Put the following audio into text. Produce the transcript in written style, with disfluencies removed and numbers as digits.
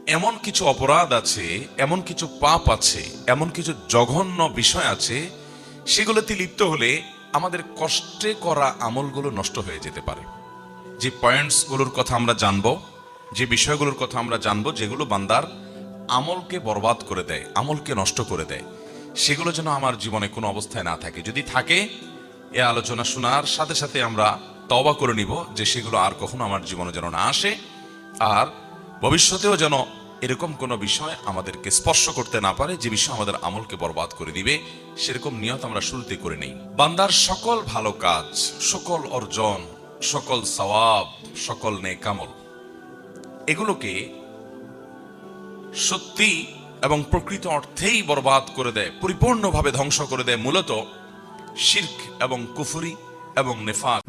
এমন কিছু অপরাধ আছে, এমন কিছু পাপ আছে, এমন কিছু জঘন্য বিষয় আছে, সেগুলোতে লিপ্ত হলে আমাদের কষ্টে করা আমলগুলো নষ্ট হয়ে যেতে পারে। যে পয়েন্টসগুলোর কথা আমরা জানবো, যে বিষয়গুলোর কথা আমরা জানবো, যেগুলো বান্দার আমলকে বরবাদ করে দেয়, আমলকে নষ্ট করে দেয়, সেগুলো যেন আমার জীবনে কোনো অবস্থায় না থাকে। যদি থাকে, এ আলোচনা শোনার সাথে সাথে আমরা তওবা করে নিব যে সেগুলো আর কখনো আমার জীবনে যেন না আসে, আর ভবিষ্যতেও যেন এরকম কোনো বিষয় আমাদেরকে স্পর্শ করতে না পারে যে বিষয় আমাদের আমলকে বরবাদ করে দিবে। সেরকম নিয়ত আমরা শুরুতে করে নেই। বান্দার সকল ভালো কাজ, সকল অর্জন, সকল সওয়াব, সকল নেক আমল, এগুলোকে সত্যি এবং প্রকৃত অর্থেই বরবাদ করে দেয়, পরিপূর্ণভাবে ধ্বংস করে দেয় মূলত শিরক এবং কুফরি এবং নেফাক।